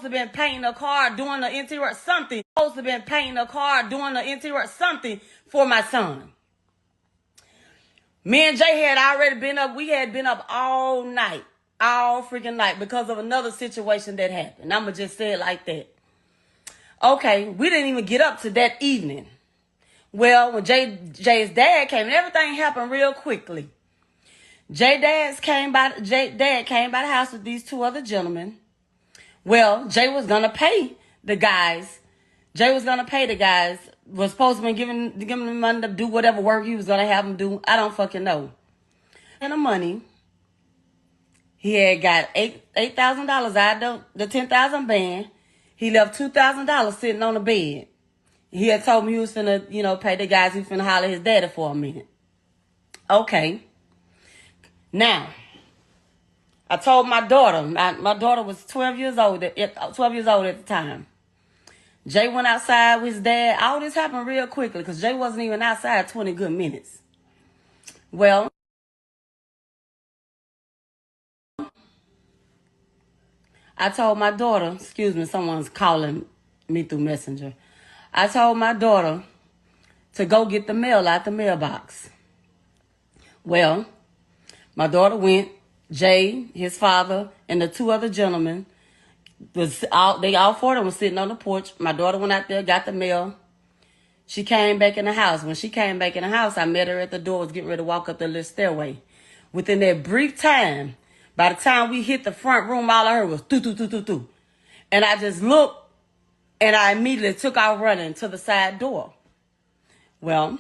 have been painting a car, doing the interior something. Supposed to have been painting a car, doing the interior something for my son. Me and Jay had already been up. We had been up all night, all freaking night, because of another situation that happened. I'ma just say it like that. Okay, we didn't even get up to that evening. Well, when Jay's dad came, and everything happened real quickly. Jay's dad came by the house with these two other gentlemen. Well, Jay was gonna pay the guys. Was supposed to be giving them money to do whatever work he was gonna have them do. I don't fucking know. And the money, he had got $8,000 out of the $10,000 band. He left $2,000 sitting on the bed. He had told me he was finna, pay the guys. He finna holler his daddy for a minute. Okay. Now, I told my daughter. My daughter was 12 years old. 12 years old at the time. Jay went outside with his dad. All this happened real quickly because Jay wasn't even outside 20 good minutes. Well, I told my daughter, excuse me, someone's calling me through Messenger. I told my daughter to go get the mail out the mailbox. Well, my daughter went. Jay, his father, and the two other gentlemen, all four of them were sitting on the porch. My daughter went out there, got the mail. She came back in the house. When she came back in the house, I met her at the door, was getting ready to walk up the little stairway. Within that brief time, by the time we hit the front room, all I heard was doo-doo-doo-doo-doo. And I just looked, and I immediately took off running to the side door. Well,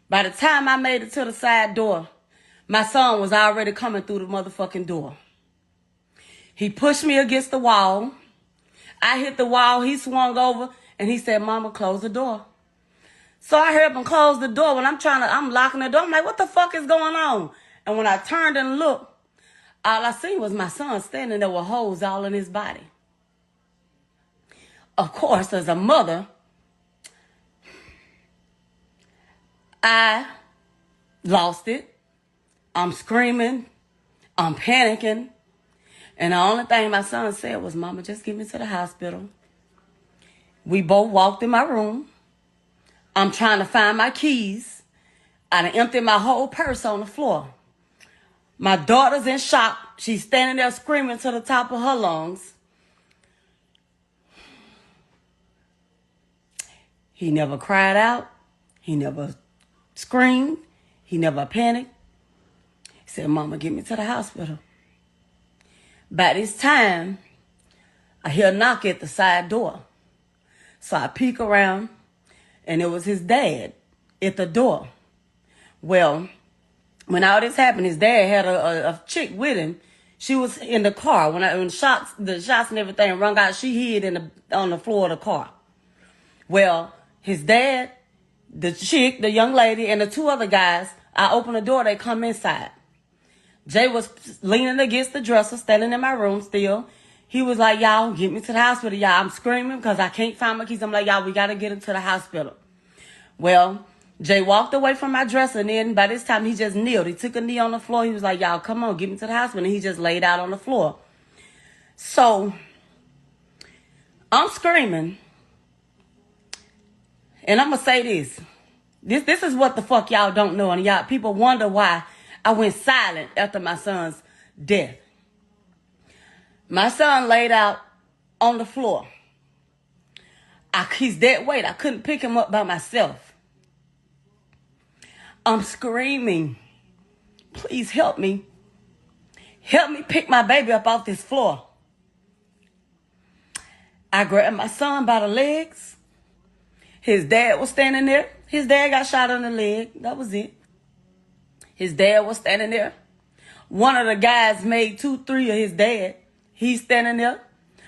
by the time I made it to the side door, my son was already coming through the motherfucking door. He pushed me against the wall. I hit the wall. He swung over and he said, "Mama, close the door." So I heard him close the door. When I'm locking the door. I'm like, what the fuck is going on? And when I turned and looked, all I seen was my son standing there with holes all in his body. Of course, as a mother, I lost it. I'm screaming. I'm panicking. And the only thing my son said was, "Mama, just get me to the hospital." We both walked in my room. I'm trying to find my keys. I done emptied my whole purse on the floor. My daughter's in shock. She's standing there screaming to the top of her lungs. He never cried out. He never screamed. He never panicked. He said, "Mama, get me to the hospital." By this time, I hear a knock at the side door. So I peek around, and it was his dad at the door. Well, when all this happened, his dad had a chick with him. She was in the car. When the shots and everything rung out, she hid on the floor of the car. Well, his dad, the chick, the young lady, and the two other guys, I opened the door, they come inside. Jay was leaning against the dresser, standing in my room still. He was like, "Y'all, get me to the hospital, y'all." I'm screaming because I can't find my keys. I'm like, "Y'all, we got to get him to the hospital." Well, Jay walked away from my dresser, and then by this time, he just kneeled. He took a knee on the floor. He was like, "Y'all, come on, get me to the hospital." And he just laid out on the floor. So, I'm screaming. And I'm going to say this. This is what the fuck y'all don't know. And y'all, people wonder why I went silent after my son's death. My son laid out on the floor. He's dead weight. I couldn't pick him up by myself. I'm screaming, "Please help me. Help me pick my baby up off this floor." I grabbed my son by the legs. His dad was standing there. His dad got shot in the leg. That was it. His dad was standing there. One of the guys made 2-3 of his dad. He's standing there.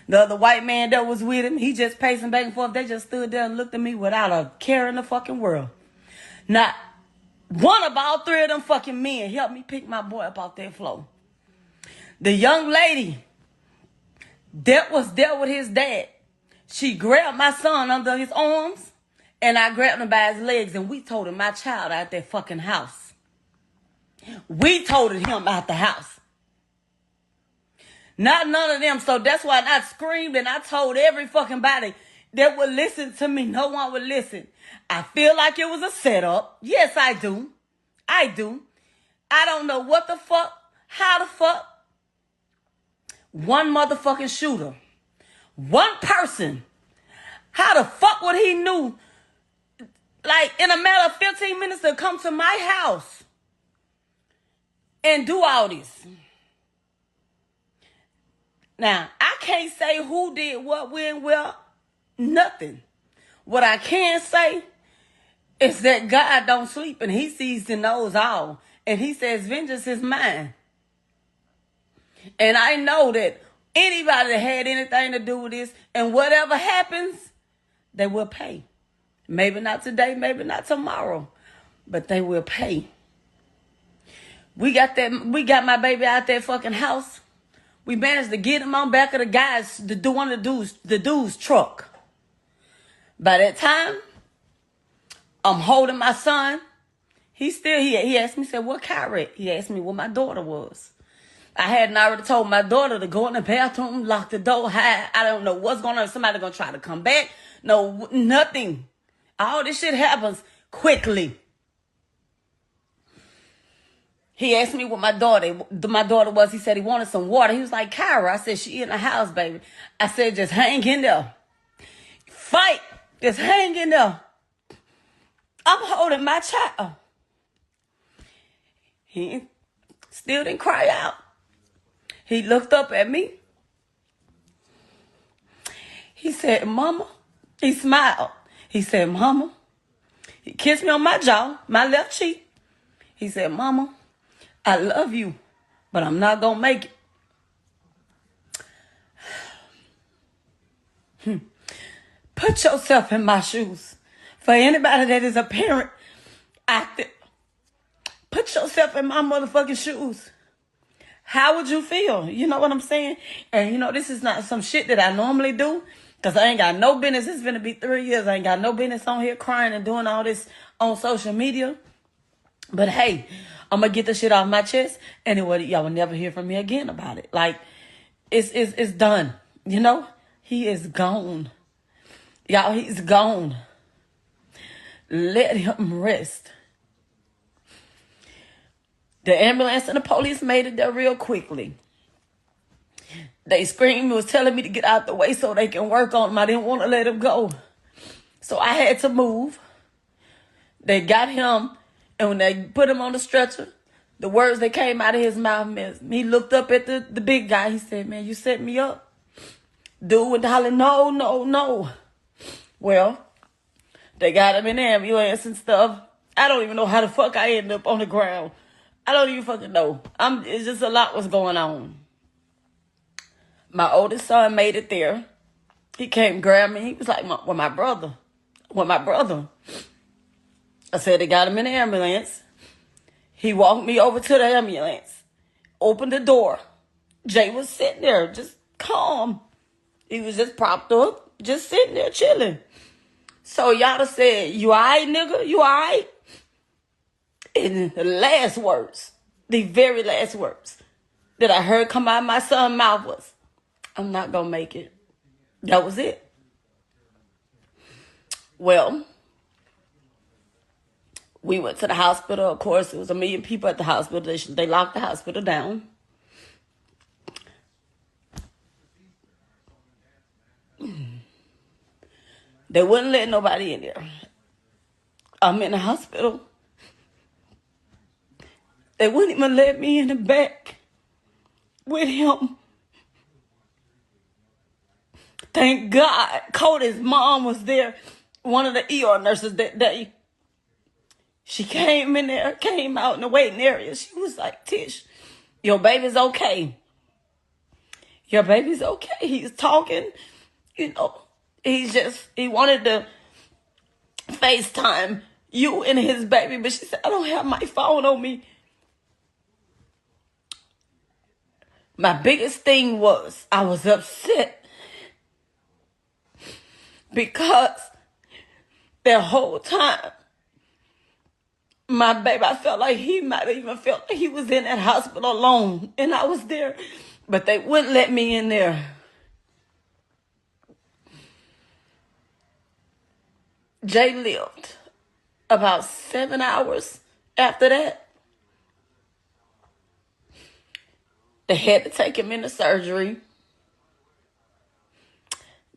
The other white man that was with him, he just pacing back and forth. They just stood there and looked at me without a care in the fucking world. Not one of all three of them fucking men helped me pick my boy up off that floor. The young lady that was there with his dad, she grabbed my son under his arms, and I grabbed him by his legs, and we toted my child out that fucking house. We toted him out the house. Not none of them. So that's why I screamed and I told every fucking body that would listen to me. No one would listen. I feel like it was a setup. Yes, I do. I do. I don't know what the fuck, how the fuck. One motherfucking shooter. One person. How the fuck would he knew, like, in a matter of 15 minutes to come to my house and do all this? Now, I can't say who did what, when, where, nothing. What I can say is that God don't sleep and he sees and knows all. And he says, vengeance is mine. And I know that anybody that had anything to do with this and whatever happens, they will pay. Maybe not today, maybe not tomorrow, but they will pay. We got my baby out that fucking house. We managed to get him on back of one of the dude's truck. By that time, I'm holding my son. He asked me, said, what car wreck? He asked me what my daughter was. I hadn't already told my daughter to go in the bathroom, lock the door, hide. I don't know what's going on. Somebody going to try to come back. No, nothing. All this shit happens quickly. He asked me what my daughter was. He said he wanted some water. He was like, Kyra. I said, she in the house, baby. I said, just hang in there. Fight. Just hang in there. I'm holding my child. He still didn't cry out. He looked up at me. He said, Mama. He smiled. He said, Mama. He kissed me on my jaw, my left cheek. He said, Mama, I love you, but I'm not going to make it. Put yourself in my shoes. For anybody that is a parent active, put yourself in my motherfucking shoes. How would you feel? You know what I'm saying? And you know, this is not some shit that I normally do, because I ain't got no business. It's going to be 3 years. I ain't got no business on here crying and doing all this on social media. But hey, I'm going to get the shit off my chest. Anyway, y'all will never hear from me again about it. Like, it's done. You know? He is gone. Y'all, he's gone. Let him rest. The ambulance and the police made it there real quickly. They screamed, was telling me to get out the way so they can work on him. I didn't want to let him go. So I had to move. They got him, and when they put him on the stretcher, the words that came out of his mouth, he looked up at the big guy. He said, man, you set me up. Dude went hollering, no, no, no. Well, they got him in the ambulance and stuff. I don't even know how the fuck I ended up on the ground. I don't even fucking know. It's just a lot was going on. My oldest son made it there. He came grab me. He was like, with my brother. I said they got him in the ambulance. He walked me over to the ambulance. Opened the door. Jay was sitting there, just calm. He was just propped up, just sitting there chilling. So y'all said, you all right, nigga? You all right? And the last words, the very last words that I heard come out of my son's mouth was, I'm not going to make it. That was it. Well, we went to the hospital. Of course, there was 1 million people at the hospital. They locked the hospital down. They wouldn't let nobody in there. I'm in the hospital. They wouldn't even let me in the back with him. Thank God Cody's mom was there, one of the ER nurses that day. She came in there, came out in the waiting area. She was like, Tish, your baby's okay. Your baby's okay. He's talking, you know. He wanted to FaceTime you and his baby, but she said, I don't have my phone on me. My biggest thing was I was upset because the whole time, my baby, I felt like he might have even felt like he was in that hospital alone, and I was there But they wouldn't let me in there. Jay lived about 7 hours after that. They had to take him into surgery.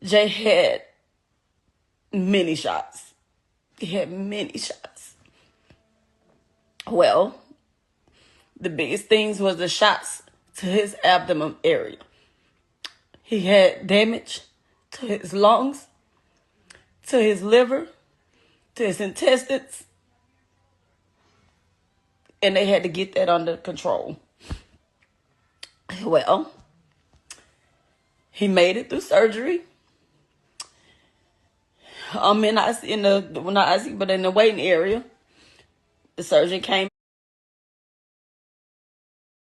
Jay had many shots. He had many shots. Well, the biggest things was the shots to his abdomen area. He had damage to his lungs, to his liver, to his intestines, and they had to get that under control. Well, he made it through surgery. I'm in the not IC, but in the waiting area. The surgeon came